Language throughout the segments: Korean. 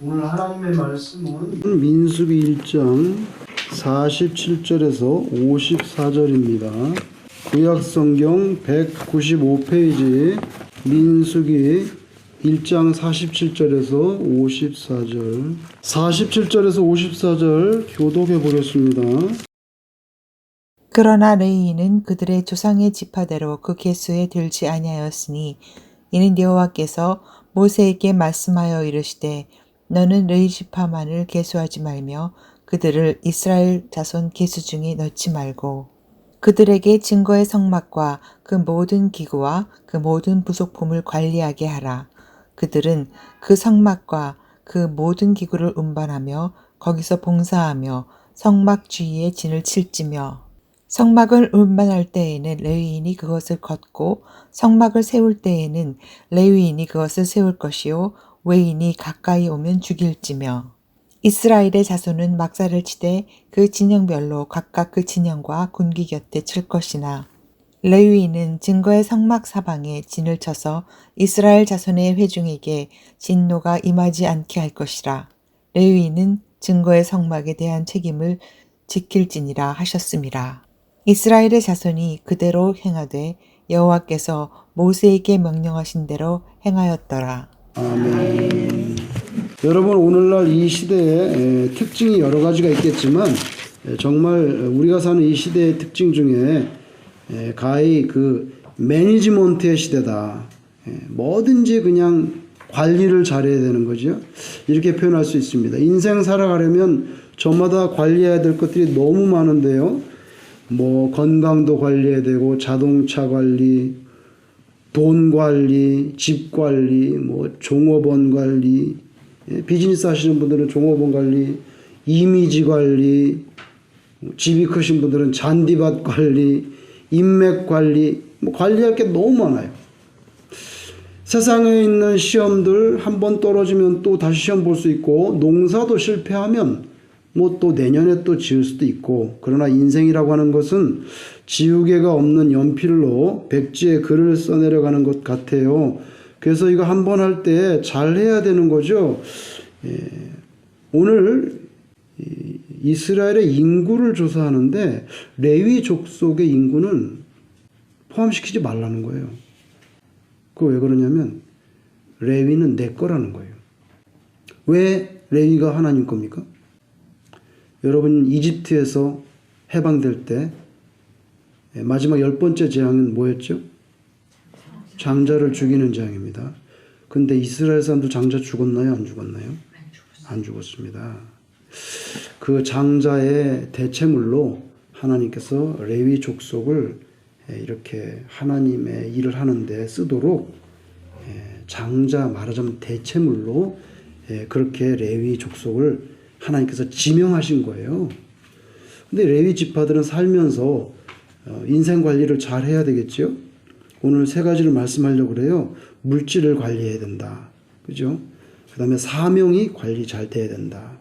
오늘 하나님의 말씀은 민수기 1장 47절에서 54절입니다. 구약성경 195페이지 민수기 1장 47절에서 54절 47절에서 54절 교독해 보겠습니다. 그러나 레위인은 그들의 조상의 지파대로 그 계수에 들지 아니하였으니 이는 여호와께서 모세에게 말씀하여 이르시되 너는 레위 지파만을 계수하지 말며 그들을 이스라엘 자손 계수 중에 넣지 말고 그들에게 증거의 성막과 그 모든 기구와 그 모든 부속품을 관리하게 하라. 그들은 그 성막과 그 모든 기구를 운반하며 거기서 봉사하며 성막 주위에 진을 칠지며 성막을 운반할 때에는 레위인이 그것을 걷고 성막을 세울 때에는 레위인이 그것을 세울 것이요 외인이 가까이 오면 죽일지며 이스라엘의 자손은 막사를 치되 그 진영별로 각각 그 진영과 군기 곁에 칠 것이나 레위인은 증거의 성막 사방에 진을 쳐서 이스라엘 자손의 회중에게 진노가 임하지 않게 할 것이라. 레위인은 증거의 성막에 대한 책임을 지킬지니라 하셨음이라. 이스라엘의 자손이 그대로 행하되 여호와께서 모세에게 명령하신 대로 행하였더라. 아멘. 여러분, 오늘날 이 시대의 특징이 여러 가지가 있겠지만 정말 우리가 사는 이 시대의 특징 중에 가히 그 매니지먼트의 시대다. 뭐든지 그냥 관리를 잘해야 되는 거죠. 이렇게 표현할 수 있습니다. 인생 살아가려면 저마다 관리해야 될 것들이 너무 많은데요. 뭐 건강도 관리해야 되고 자동차 관리, 돈 관리, 집 관리, 뭐 종업원 관리, 비즈니스 하시는 분들은 종업원 관리, 이미지 관리, 집이 크신 분들은 잔디밭 관리, 인맥 관리, 뭐 관리할 게 너무 많아요. 세상에 있는 시험들 한 번 떨어지면 또 다시 시험 볼 수 있고, 농사도 실패하면 뭐 또 내년에 또 지을 수도 있고, 그러나 인생이라고 하는 것은 지우개가 없는 연필로 백지에 글을 써내려가는 것 같아요. 그래서 이거 한 번 할 때 잘해야 되는 거죠. 오늘 이스라엘의 인구를 조사하는데 레위 족속의 인구는 포함시키지 말라는 거예요. 그거 왜 그러냐면 레위는 내 거라는 거예요. 왜 레위가 하나님 겁니까? 여러분, 이집트에서 해방될 때 마지막 10번째 재앙은 뭐였죠? 장자를 죽이는 재앙입니다. 근데 이스라엘 사람들 장자 죽었나요? 안 죽었나요? 안 죽었습니다. 그 장자의 대체물로 하나님께서 레위 족속을 이렇게 하나님의 일을 하는데 쓰도록 장자, 말하자면 대체물로 그렇게 레위 족속을 하나님께서 지명하신 거예요. 근데 레위 지파들은 살면서 인생 관리를 잘 해야 되겠죠? 오늘 세 가지를 말씀하려고 그래요. 물질을 관리해야 된다. 그죠? 그 다음에 사명이 관리 잘 돼야 된다.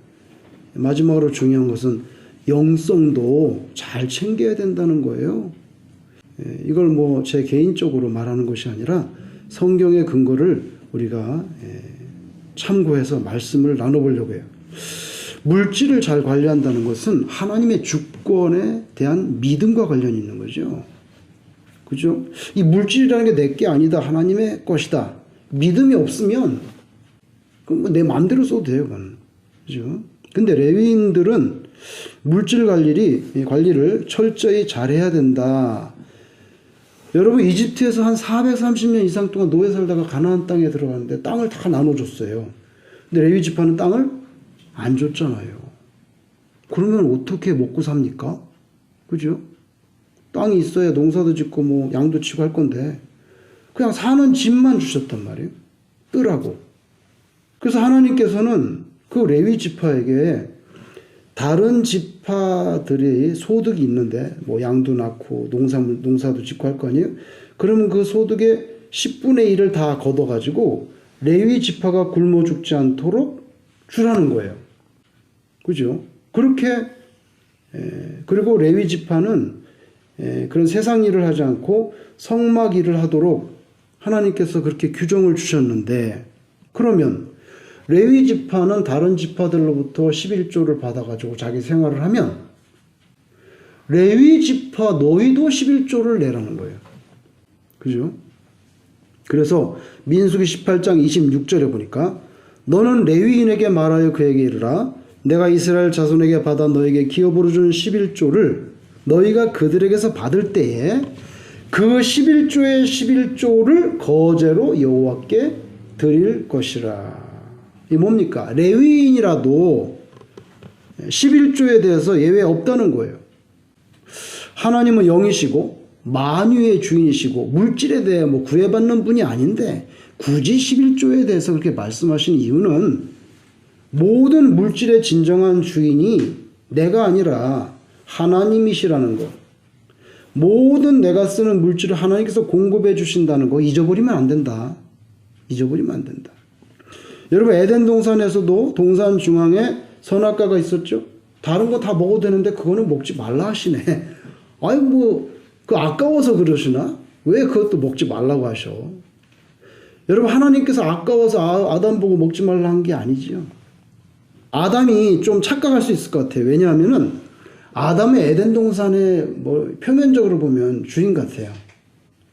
마지막으로 중요한 것은 영성도 잘 챙겨야 된다는 거예요. 이걸 뭐 제 개인적으로 말하는 것이 아니라 성경의 근거를 우리가 참고해서 말씀을 나눠보려고 해요. 물질을 잘 관리한다는 것은 하나님의 주권에 대한 믿음과 관련이 있는 거죠. 그죠? 이 물질이라는 게 내 게 아니다. 하나님의 것이다. 믿음이 없으면 그건 뭐 내 마음대로 써도 돼요. 그건. 그죠? 근데 레위인들은 물질 관리를 철저히 잘해야 된다. 여러분, 이집트에서 한 430년 이상 동안 노예 살다가 가나안 땅에 들어가는데 땅을 다 나눠줬어요. 근데 레위 지파는 땅을 안 줬잖아요. 그러면 어떻게 먹고 삽니까? 그죠? 땅이 있어야 농사도 짓고 뭐 양도 치고 할 건데 그냥 사는 집만 주셨단 말이에요. 뜨라고. 그래서 하나님께서는 그 레위 지파에게 다른 지파들이 소득이 있는데 뭐 양도 낳고 농사도 짓고 할 거 아니에요? 그러면 그 소득의 10분의 1을 다 걷어가지고 레위 지파가 굶어 죽지 않도록 주라는 거예요. 그죠? 그렇게 그리고 레위 지파는 그런 세상 일을 하지 않고 성막 일을 하도록 하나님께서 그렇게 규정을 주셨는데, 그러면 레위 지파는 다른 지파들로부터 11조를 받아가지고 자기 생활을 하면 레위 지파 너희도 11조를 내라는 거예요. 그죠? 그래서 민수기 18장 26절에 보니까 너는 레위인에게 말하여 그에게 이르라 내가 이스라엘 자손에게 받아 너에게 기업으로 준 11조를 너희가 그들에게서 받을 때에 그 11조의 11조를 거제로 여호와께 드릴 것이라. 이 뭡니까? 레위인이라도 11조에 대해서 예외 없다는 거예요. 하나님은 영이시고 만유의 주인이시고 물질에 대해 구애받는 분이 아닌데 굳이 11조에 대해서 그렇게 말씀하신 이유는 모든 물질의 진정한 주인이 내가 아니라 하나님이시라는 것. 모든 내가 쓰는 물질을 하나님께서 공급해 주신다는 거 잊어버리면 안 된다. 잊어버리면 안 된다. 여러분 에덴 동산에서도 동산 중앙에 선악과가 있었죠. 다른 거 다 먹어도 되는데 그거는 먹지 말라 하시네. 아니 그 아까워서 그러시나? 왜 그것도 먹지 말라고 하셔? 여러분 하나님께서 아까워서 아담 보고 먹지 말라 한 게 아니지요. 아담이 좀 착각할 수 있을 것 같아요. 왜냐하면은 아담의 에덴 동산에 표면적으로 보면 주인 같아요.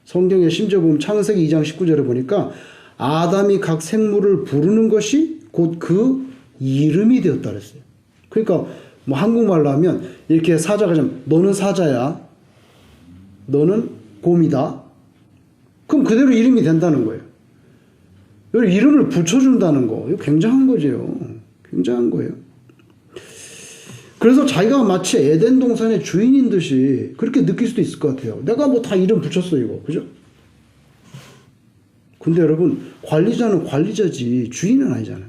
성경에 심지어 보면 창세기 2장 19절에 보니까 아담이 각 생물을 부르는 것이 곧 그 이름이 되었다 그랬어요. 그러니까 한국말로 하면 이렇게 사자가 좀 너는 사자야. 너는 곰이다. 그럼 그대로 이름이 된다는 거예요. 이름을 붙여준다는 거. 이거 굉장한 거죠. 굉장한 거예요. 그래서 자기가 마치 에덴 동산의 주인인 듯이 그렇게 느낄 수도 있을 것 같아요. 내가 다 이름 붙였어, 이거. 그죠? 근데 여러분, 관리자는 관리자지 주인은 아니잖아요.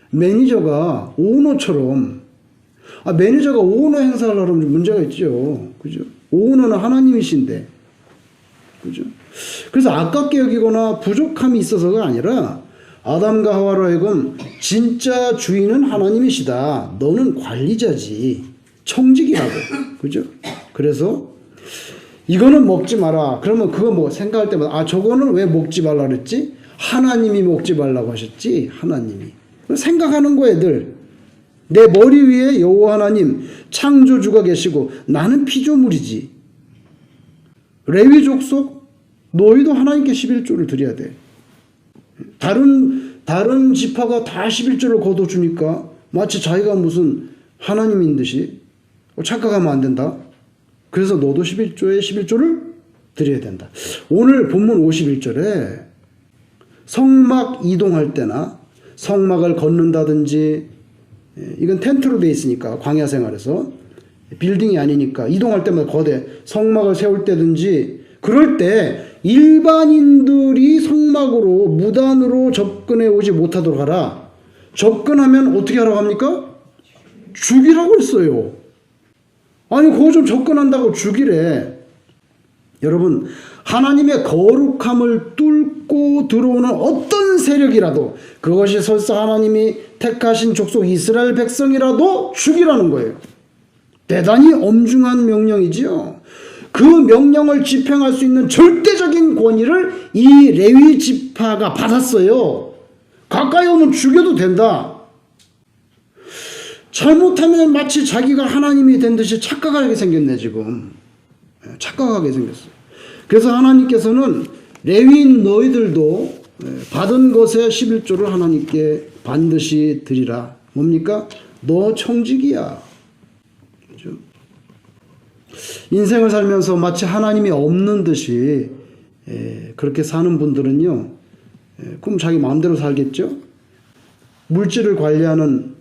매니저가 오너처럼, 매니저가 오너 행사를 하려면 문제가 있죠. 그죠? 오너는 하나님이신데. 그죠? 그래서 아깝게 여기거나 부족함이 있어서가 아니라 아담과 하와로 하여금 진짜 주인은 하나님이시다. 너는 관리자지. 청직이라고. 그죠? 그래서 이거는 먹지 마라. 그러면 그거 생각할 때마다 저거는 왜 먹지 말라 그랬지? 하나님이 먹지 말라고 하셨지. 하나님이. 생각하는 거야, 애들. 내 머리 위에 여호와 하나님 창조주가 계시고 나는 피조물이지. 레위 족속 너희도 하나님께 11조를 드려야 돼. 다른 지파가 다 11조를 거둬주니까 마치 자기가 무슨 하나님인 듯이 착각하면 안 된다. 그래서 너도 11조에 11조를 드려야 된다. 오늘 본문 51절에 성막 이동할 때나 성막을 걷는다든지, 이건 텐트로 되어 있으니까 광야 생활에서 빌딩이 아니니까 이동할 때마다 거대 성막을 세울 때든지 그럴 때 일반인들이 성막으로 무단으로 접근해 오지 못하도록 하라. 접근하면 어떻게 하라고 합니까? 죽이라고 했어요. 아니 그거 좀 접근한다고 죽이래. 여러분 하나님의 거룩함을 뚫고 들어오는 어떤 세력이라도 그것이 설사 하나님이 택하신 족속 이스라엘 백성이라도 죽이라는 거예요. 대단히 엄중한 명령이지요. 그 명령을 집행할 수 있는 절대적인 권위를 이 레위 지파가 받았어요. 가까이 오면 죽여도 된다. 잘못하면 마치 자기가 하나님이 된 듯이 착각하게 생겼네 지금. 착각하게 생겼어요. 그래서 하나님께서는 레위인 너희들도 받은 것의 11조를 하나님께 반드시 드리라. 뭡니까? 너 청직이야. 그렇죠? 인생을 살면서 마치 하나님이 없는 듯이 그렇게 사는 분들은요, 그럼 자기 마음대로 살겠죠? 물질을 관리하는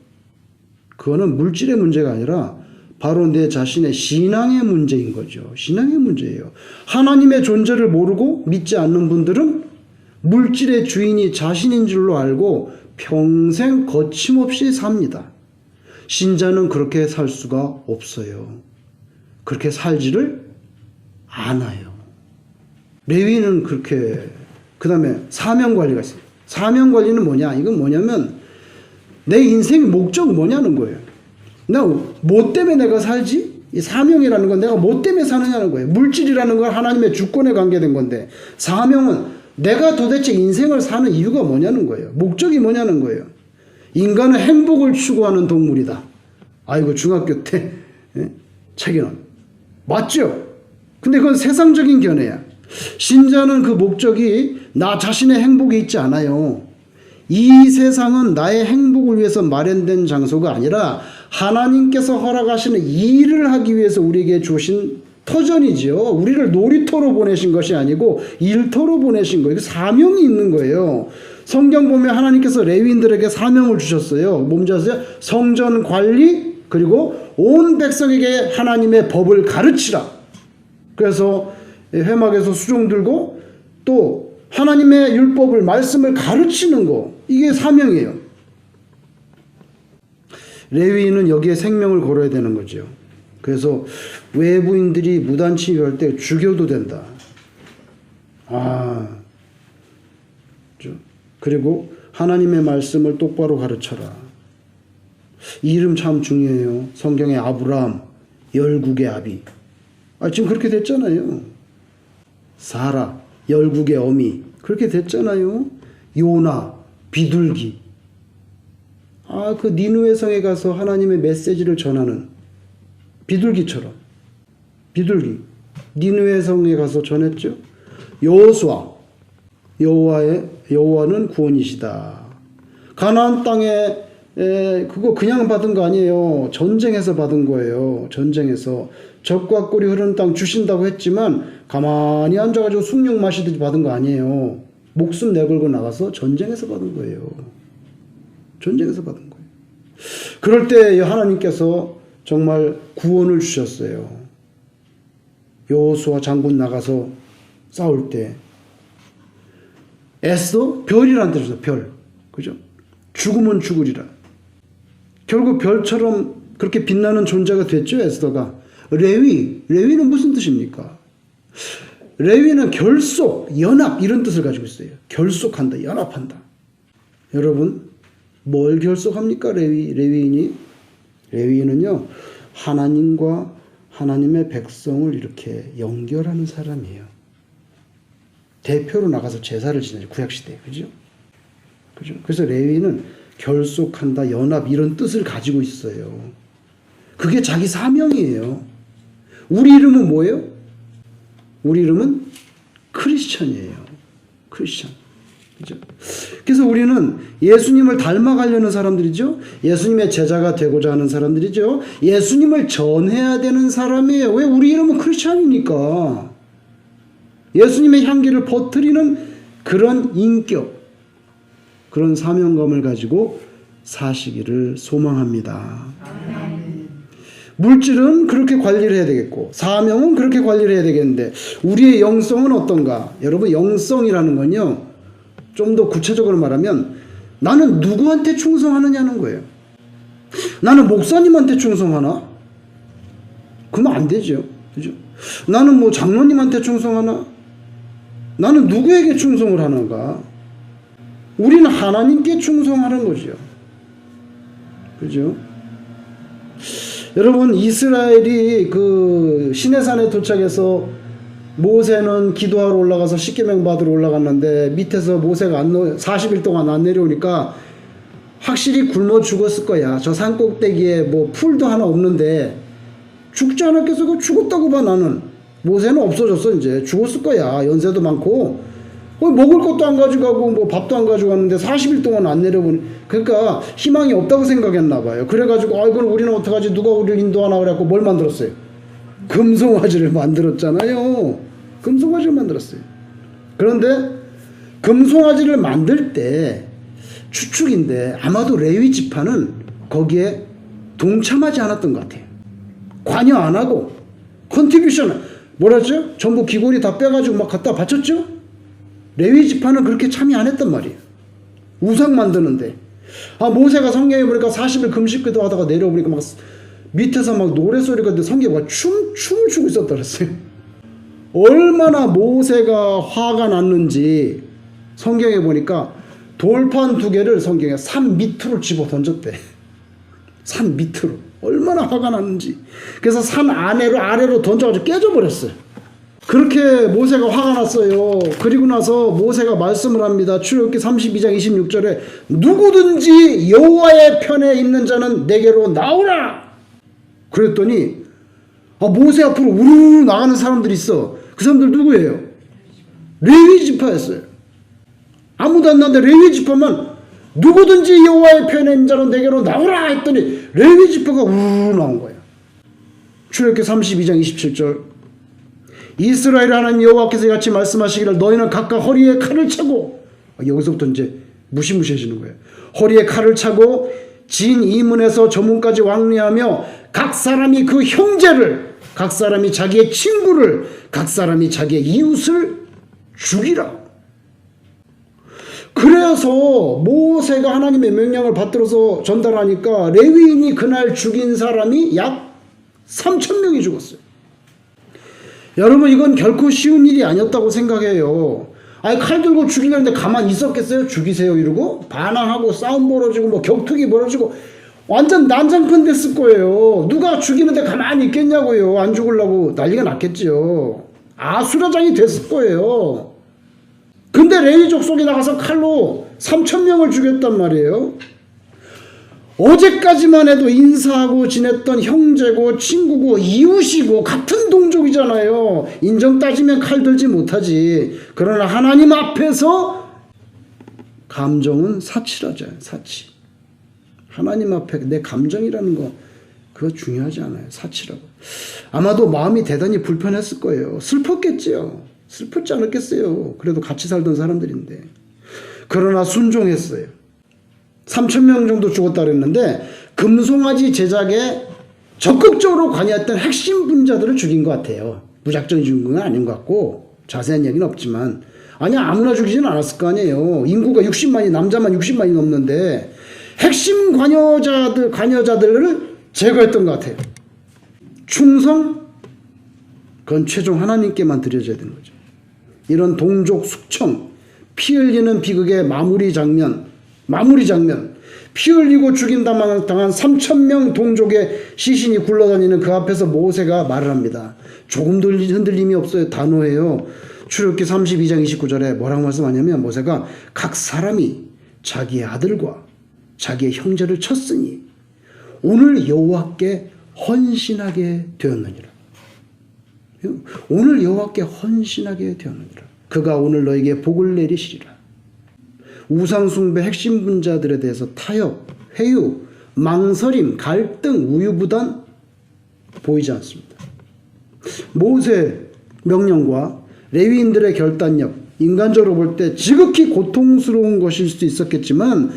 그거는 물질의 문제가 아니라 바로 내 자신의 신앙의 문제인 거죠. 신앙의 문제예요. 하나님의 존재를 모르고 믿지 않는 분들은 물질의 주인이 자신인 줄로 알고 평생 거침없이 삽니다. 신자는 그렇게 살 수가 없어요. 그렇게 살지를 않아요. 레위는 그렇게, 그 다음에 사명관리가 있어요. 사명관리는 뭐냐? 이건 뭐냐면 내 인생의 목적 뭐냐는 거예요. 뭐 때문에 내가 살지? 이 사명이라는 건 내가 뭐 때문에 사느냐는 거예요. 물질이라는 건 하나님의 주권에 관계된 건데, 사명은 내가 도대체 인생을 사는 이유가 뭐냐는 거예요. 목적이 뭐냐는 거예요. 인간은 행복을 추구하는 동물이다. 아이고 중학교 때 책에는 맞죠? 근데 그건 세상적인 견해야. 신자는 그 목적이 나 자신의 행복에 있지 않아요. 이 세상은 나의 행복을 위해서 마련된 장소가 아니라 하나님께서 허락하시는 일을 하기 위해서 우리에게 주신 터전이죠. 우리를 놀이터로 보내신 것이 아니고 일터로 보내신 거예요. 사명이 있는 거예요. 성경 보면 하나님께서 레위인들에게 사명을 주셨어요. 뭔지 아세요? 성전 관리 그리고 온 백성에게 하나님의 법을 가르치라. 그래서 회막에서 수종 들고 또 하나님의 율법을 말씀을 가르치는 거 이게 사명이에요. 레위인은 여기에 생명을 걸어야 되는 거죠. 그래서 외부인들이 무단 침입할 때 죽여도 된다. 그리고 하나님의 말씀을 똑바로 가르쳐라. 이 이름 참 중요해요. 성경에 아브라함, 열국의 아비. 지금 그렇게 됐잖아요. 사라, 열국의 어미. 그렇게 됐잖아요. 요나, 비둘기. 그 니느웨 성에 가서 하나님의 메시지를 전하는 비둘기처럼. 비둘기. 니느웨 성에 가서 전했죠. 여호수아. 여호와는 구원이시다. 가나안 땅에 그거 그냥 받은 거 아니에요. 전쟁에서 받은 거예요. 전쟁에서 적과 꿀이 흐르는 땅 주신다고 했지만 가만히 앉아가지고 숭늉 마시듯이 받은 거 아니에요. 목숨 내걸고 나가서 전쟁에서 받은 거예요. 전쟁에서 받은 거예요. 그럴 때 하나님께서 정말 구원을 주셨어요. 여호수아 장군 나가서 싸울 때 에스더 별이라는 뜻이죠. 별. 그죠? 죽으면 죽으리라. 결국 별처럼 그렇게 빛나는 존재가 됐죠. 에스더가. 레위는 무슨 뜻입니까? 레위는 결속, 연합 이런 뜻을 가지고 있어요. 결속한다, 연합한다. 여러분 뭘 결속합니까? 레위인이? 레위인은요 하나님과 하나님의 백성을 이렇게 연결하는 사람이에요. 대표로 나가서 제사를 지내죠. 구약시대에. 그죠? 그래서 레위는 결속한다, 연합 이런 뜻을 가지고 있어요. 그게 자기 사명이에요. 우리 이름은 뭐예요? 우리 이름은 크리스천이에요. 크리스천. 그죠? 그래서 우리는 예수님을 닮아가려는 사람들이죠. 예수님의 제자가 되고자 하는 사람들이죠. 예수님을 전해야 되는 사람이에요. 왜? 우리 이름은 크리스천이니까. 예수님의 향기를 퍼뜨리는 그런 인격, 그런 사명감을 가지고 사시기를 소망합니다. 물질은 그렇게 관리를 해야 되겠고 사명은 그렇게 관리를 해야 되겠는데 우리의 영성은 어떤가? 여러분 영성이라는 건요 좀 더 구체적으로 말하면 나는 누구한테 충성하느냐는 거예요. 나는 목사님한테 충성하나? 그러면 안 되죠. 그죠? 나는 뭐 장로님한테 충성하나? 나는 누구에게 충성을 하는가? 우리는 하나님께 충성하는 거죠. 그죠? 여러분 이스라엘이 그 시내산에 도착해서 모세는 기도하러 올라가서 십계명 받으러 올라갔는데 밑에서 모세가 40일 동안 안 내려오니까 확실히 굶어 죽었을 거야. 저 산 꼭대기에 뭐 풀도 하나 없는데 죽지 않았겠어? 그 죽었다고 봐 나는. 모세는 없어졌어. 이제 죽었을 거야. 연세도 많고 먹을 것도 안 가져가고 뭐 밥도 안 가져갔는데 40일 동안 안 내려보니 그러니까 희망이 없다고 생각했나 봐요. 그래가지고 그럼 우리는 어떡하지? 누가 우리를 인도하나 그래갖고 뭘 만들었어요? 금송아지를 만들었잖아요. 금송아지를 만들었어요. 그런데 금송아지를 만들 때 추측인데 아마도 레위 지파는 거기에 동참하지 않았던 것 같아요. 관여 안 하고 컨트리뷰션 뭐라죠? 전부 귀걸이 다 빼가지고 막 갖다 바쳤죠? 레위 지파는 그렇게 참여 안 했단 말이에요. 우상 만드는데 모세가 성경에 보니까 40일 금식기도 하다가 내려오니까 막 밑에서 막 노래소리가 들리는데 성경에 춤을 추고 있었다 그랬어요. 얼마나 모세가 화가 났는지 성경에 보니까 돌판 2개를 성경에 산 밑으로 집어 던졌대. 산 밑으로. 얼마나 화가 났는지. 그래서 산 아래로 던져가지고 깨져버렸어요. 그렇게 모세가 화가 났어요. 그리고 나서 모세가 말씀을 합니다. 출애굽기 32장 26절에 누구든지 여호와의 편에 있는 자는 내게로 나오라. 그랬더니 모세 앞으로 우르르 나가는 사람들이 있어. 그 사람들 누구예요? 레위 지파였어요. 아무도 안 나는데 레위 지파만 누구든지 여호와의 편에 있는 자는 내게로 나오라 했더니 레위 지파가 우르르 나온 거예요. 출애굽기 32장 27절 이스라엘 하나님 여호와께서 같이 말씀하시기를 너희는 각각 허리에 칼을 차고 여기서부터 이제 무시무시해지는 거예요. 허리에 칼을 차고 진 이문에서 저문까지 왕래하며 각 사람이 그 형제를 각 사람이 자기의 친구를 각 사람이 자기의 이웃을 죽이라. 그래서 모세가 하나님의 명령을 받들어서 전달하니까 레위인이 그날 죽인 사람이 약 3,000명이 죽었어요. 여러분 이건 결코 쉬운 일이 아니었다고 생각해요. 칼 들고 죽이려는데 가만히 있었겠어요? 죽이세요 이러고 반항하고 싸움 벌어지고 뭐 격투기 벌어지고 완전 난장판 됐을 거예요. 누가 죽이는데 가만히 있겠냐고요. 안 죽으려고 난리가 났겠죠. 아수라장이 됐을 거예요. 근데 레위 족속에 나가서 칼로 3,000명을 죽였단 말이에요. 어제까지만 해도 인사하고 지냈던 형제고 친구고 이웃이고 같은 동족이잖아요. 인정 따지면 칼 들지 못하지. 그러나 하나님 앞에서 감정은 사치라죠. 사치. 하나님 앞에 내 감정이라는 거 그거 중요하지 않아요. 사치라고. 아마도 마음이 대단히 불편했을 거예요. 슬펐겠지요. 슬펐지 않았겠어요. 그래도 같이 살던 사람들인데. 그러나 순종했어요. 3,000명 정도 죽었다 그랬는데 금송아지 제작에 적극적으로 관여했던 핵심 분자들을 죽인 것 같아요. 무작정 죽인 건 아닌 것 같고 자세한 얘기는 없지만 아무나 죽이지는 않았을 거 아니에요. 인구가 60만이 남자만 60만이 넘는데 핵심 관여자들을 제거했던 것 같아요. 충성? 그건 최종 하나님께만 드려져야 되는 거죠. 이런 동족 숙청, 피 흘리는 비극의 마무리 장면, 피 흘리고 죽인다만 당한 3,000명 동족의 시신이 굴러다니는 그 앞에서 모세가 말을 합니다. 조금도 흔들림이 없어요. 단호해요. 출애굽기 32장 29절에 뭐라고 말씀하냐면 모세가 각 사람이 자기의 아들과 자기의 형제를 쳤으니 오늘 여호와께 헌신하게 되었느니라. 오늘 여호와께 헌신하게 되었느니라. 그가 오늘 너에게 복을 내리시리라. 우상숭배 핵심 분자들에 대해서 타협, 회유, 망설임, 갈등, 우유부단 보이지 않습니다. 모세 명령과 레위인들의 결단력, 인간적으로 볼 때 지극히 고통스러운 것일 수도 있었겠지만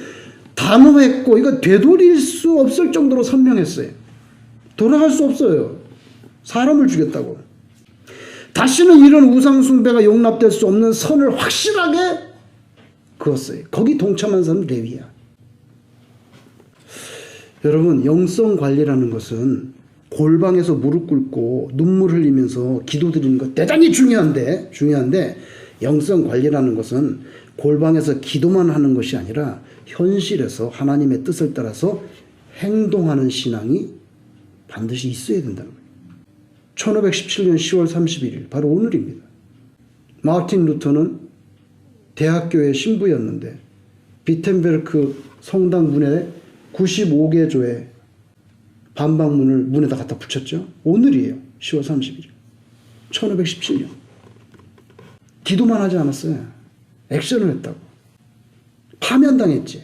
단호했고 이거 되돌릴 수 없을 정도로 선명했어요. 돌아갈 수 없어요. 사람을 죽였다고. 다시는 이런 우상숭배가 용납될 수 없는 선을 확실하게 그었어요. 거기 동참한 사람은 레위야. 여러분 영성 관리라는 것은 골방에서 무릎 꿇고 눈물 흘리면서 기도드리는 것 대단히 중요한데 영성 관리라는 것은 골방에서 기도만 하는 것이 아니라 현실에서 하나님의 뜻을 따라서 행동하는 신앙이 반드시 있어야 된다는 거예요. 1517년 10월 31일 바로 오늘입니다. 마르틴 루터는 대학교의 신부였는데 비텐베르크 성당 문에 95개 조의 반박문을 문에다 갖다 붙였죠. 오늘이에요. 10월 31일. 1517년. 기도만 하지 않았어요. 액션을 했다고. 파면당했지.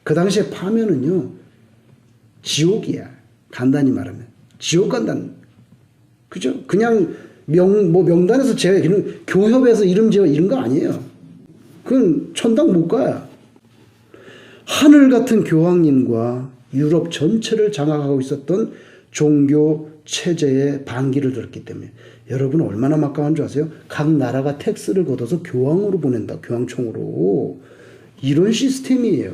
그 당시에 파면은요. 지옥이야. 간단히 말하면. 지옥 간다는. 그죠? 그냥 명단에서 제외, 교협에서 이름 지어 이런 거 아니에요. 그건 천당 못 가요. 하늘 같은 교황님과 유럽 전체를 장악하고 있었던 종교 체제의 반기를 들었기 때문에 여러분 얼마나 막강한 줄 아세요? 각 나라가 텍스를 걷어서 교황으로 보낸다. 교황청으로. 이런 시스템이에요.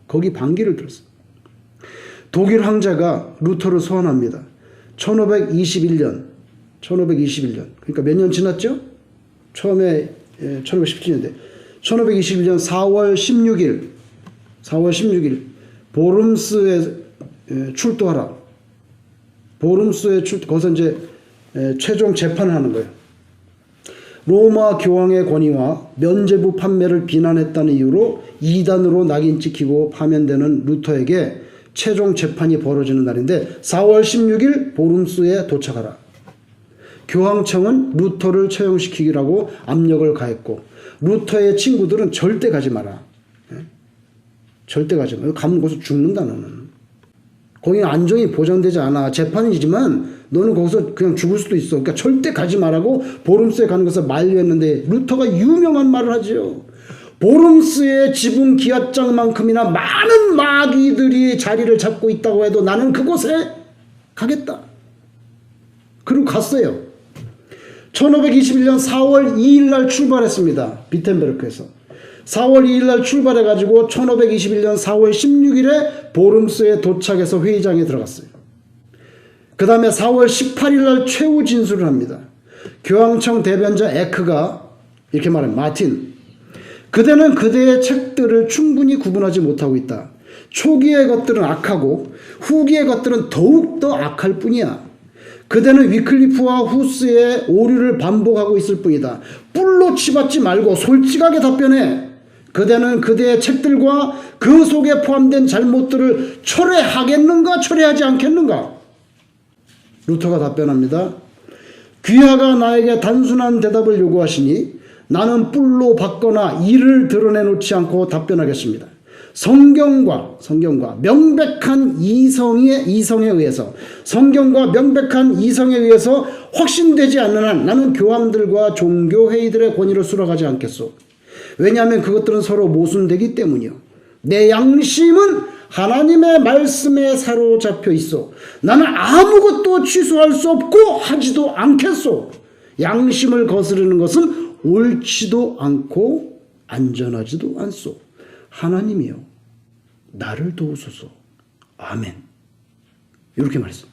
거기 반기를 들었어요. 독일 황제가 루터를 소환합니다. 1521년. 그러니까 몇 년 지났죠? 처음에 1517년인데 1521년 4월 16일 보름스에 출도하라. 거기서 이제 최종 재판을 하는 거예요. 로마 교황의 권위와 면죄부 판매를 비난했다는 이유로 이단으로 낙인 찍히고 파면되는 루터에게 최종 재판이 벌어지는 날인데 4월 16일 보름스에 도착하라. 교황청은 루터를 처형시키기라고 압력을 가했고 루터의 친구들은 절대 가지 마라. 절대 가지 마라. 가면 거기서 죽는다 너는. 거기 안정이 보장되지 않아. 재판이지만 너는 거기서 그냥 죽을 수도 있어. 그러니까 절대 가지 말라고 보름스에 가는 것을 만류했는데 루터가 유명한 말을 하죠. 보름스의 지붕 기와장만큼이나 많은 마귀들이 자리를 잡고 있다고 해도 나는 그곳에 가겠다. 그리고 갔어요. 1521년 4월 2일 날 출발했습니다. 비텐베르크에서. 4월 2일 날 출발해가지고 1521년 4월 16일에 보름스에 도착해서 회의장에 들어갔어요. 그 다음에 4월 18일 날 최후 진술을 합니다. 교황청 대변자 에크가 이렇게 말해요. 마틴, 그대는 그대의 책들을 충분히 구분하지 못하고 있다. 초기의 것들은 악하고 후기의 것들은 더욱더 악할 뿐이야. 그대는 위클리프와 후스의 오류를 반복하고 있을 뿐이다. 뿔로 치받지 말고 솔직하게 답변해. 그대는 그대의 책들과 그 속에 포함된 잘못들을 철회하겠는가 철회하지 않겠는가? 루터가 답변합니다. 귀하가 나에게 단순한 대답을 요구하시니 나는 뿔로 받거나 이를 드러내놓지 않고 답변하겠습니다. 성경과 명백한 이성에 의해서 확신되지 않는 한 나는 교황들과 종교회의들의 권위를 수락하지 않겠소. 왜냐하면 그것들은 서로 모순되기 때문이요. 내 양심은 하나님의 말씀에 사로잡혀 있어. 나는 아무것도 취소할 수 없고 하지도 않겠소. 양심을 거스르는 것은 옳지도 않고 안전하지도 않소. 하나님이여 나를 도우소서. 아멘. 이렇게 말했어요.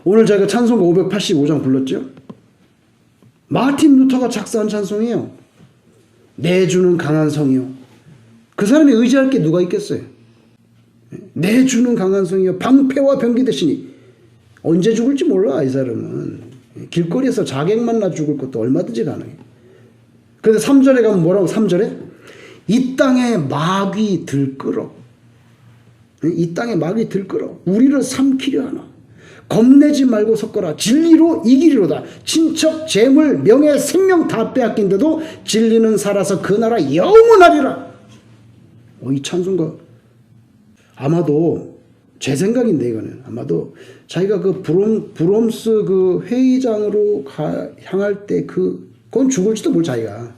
오늘 제가 찬송가 585장 불렀죠. 마틴 루터가 작사한 찬송이에요. 내 주는 강한 성이요. 그 사람이 의지할 게 누가 있겠어요. 내 주는 강한 성이요 방패와 병기 되시니. 언제 죽을지 몰라. 이 사람은 길거리에서 자객 만나 죽을 것도 얼마든지 가능해. 그런데 3절에 가면 뭐라고? 3절에 이 땅에 마귀 들끓어. 이 땅에 마귀 들끓어. 우리를 삼키려 하나. 겁내지 말고 섞어라. 진리로 이기리로다. 친척, 재물, 명예, 생명 다 빼앗긴데도 진리는 살아서 그 나라 영원하리라. 이 찬송가 아마도 제 생각인데 이거는 아마도 자기가 그 브롬스 그 회의장으로 향할 때 그건 죽을지도 모르 자기가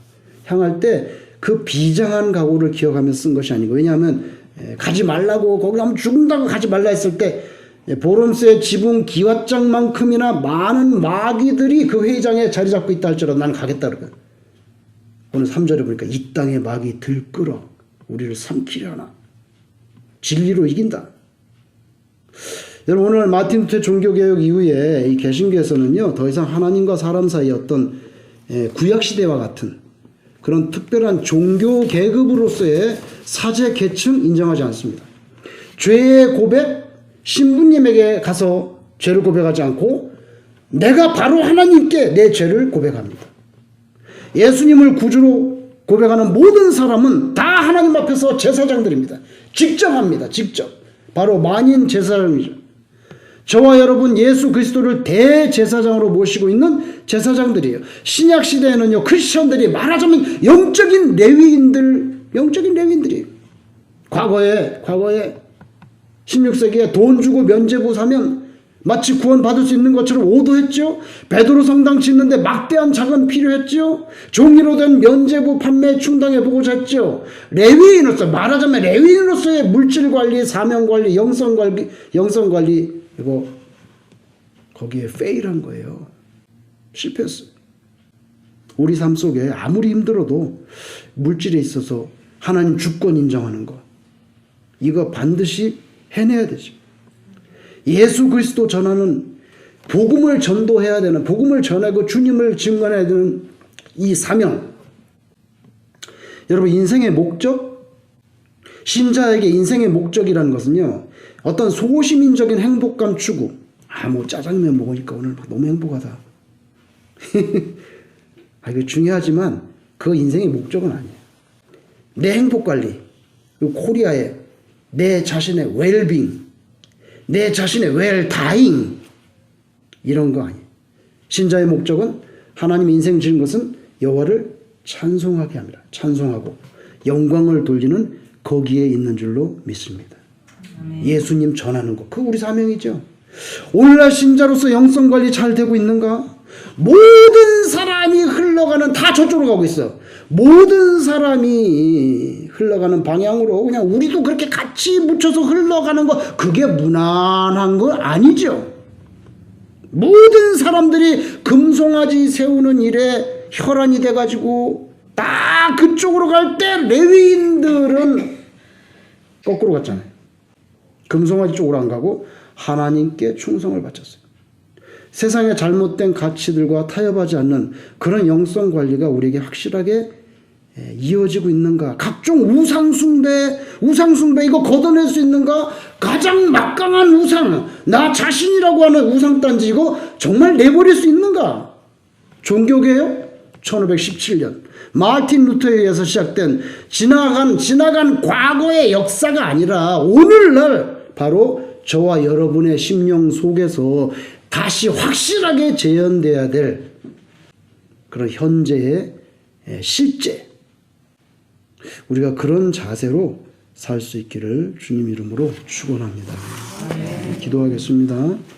향할 때 그 비장한 각오를 기억하면서 쓴 것이 아니고 왜냐하면 가지 말라고 거기 가면 죽는다고 가지 말라 했을 때 보름스의 지붕 기와장만큼이나 많은 마귀들이 그 회의장에 자리 잡고 있다 할지라도 나는 가겠다 그러거든. 오늘 3절에 보니까 이 땅에 마귀 들끓어 우리를 삼키려 하나. 진리로 이긴다. 여러분 오늘 마틴 루터의 종교개혁 이후에 이 개신교에서는요 더 이상 하나님과 사람 사이의 어떤 구약시대와 같은 그런 특별한 종교 계급으로서의 사제 계층 인정하지 않습니다. 죄의 고백, 신부님에게 가서 죄를 고백하지 않고 내가 바로 하나님께 내 죄를 고백합니다. 예수님을 구주로 고백하는 모든 사람은 다 하나님 앞에서 제사장들입니다. 직접 합니다. 직접. 바로 만인 제사장이죠. 저와 여러분 예수 그리스도를 대제사장으로 모시고 있는 제사장들이에요. 신약 시대에는요 크리스천들이 말하자면 영적인 레위인들이에요. 과거에 16세기에 돈 주고 면죄부 사면 마치 구원 받을 수 있는 것처럼 오도했죠. 베드로 성당 짓는데 막대한 자금 필요했죠. 종이로 된 면죄부 판매 충당해 보고자 했죠. 레위인으로서 말하자면 레위인으로서의 물질 관리, 사명 관리, 영성 관리 이거 거기에 페일한 거예요. 실패했어요. 우리 삶 속에 아무리 힘들어도 물질에 있어서 하나님 주권 인정하는 거 이거 반드시 해내야 되죠. 예수 그리스도 전하는 복음을 전도해야 되는 복음을 전하고 주님을 증언해야 되는 이 사명. 여러분 인생의 목적 신자에게 인생의 목적이라는 것은요 어떤 소시민적인 행복감 추구 뭐 짜장면 먹으니까 오늘 막 너무 행복하다. 이거 중요하지만 그 인생의 목적은 아니에요. 내 행복관리, 코리아의 내 자신의 웰빙, 내 자신의 웰다잉, 이런 거 아니에요. 신자의 목적은 하나님 인생 지은 것은 여호와를 찬송하게 합니다. 찬송하고 영광을 돌리는 거기에 있는 줄로 믿습니다. 예수님 전하는 것, 그거 우리 사명이죠. 오늘날 신자로서 영성관리 잘 되고 있는가? 모든 사람이 흘러가는, 다 저쪽으로 가고 있어. 모든 사람이 흘러가는 방향으로 그냥 우리도 그렇게 같이 묻혀서 흘러가는 거, 그게 무난한 거 아니죠. 모든 사람들이 금송아지 세우는 일에 혈안이 돼가지고 딱 그쪽으로 갈 때 레위인들은 거꾸로 갔잖아요. 금송아지 쪽으로 안 가고 하나님께 충성을 바쳤어요. 세상의 잘못된 가치들과 타협하지 않는 그런 영성 관리가 우리에게 확실하게 이어지고 있는가? 각종 우상숭배 이거 걷어낼 수 있는가? 가장 막강한 우상, 나 자신이라고 하는 우상단지 이거 정말 내버릴 수 있는가? 종교개혁 1517년 마틴 루터에 의해서 시작된 지나간 과거의 역사가 아니라 오늘날 바로 저와 여러분의 심령 속에서 다시 확실하게 재현돼야 될 그런 현재의 실제, 우리가 그런 자세로 살 수 있기를 주님 이름으로 축원합니다. 기도하겠습니다.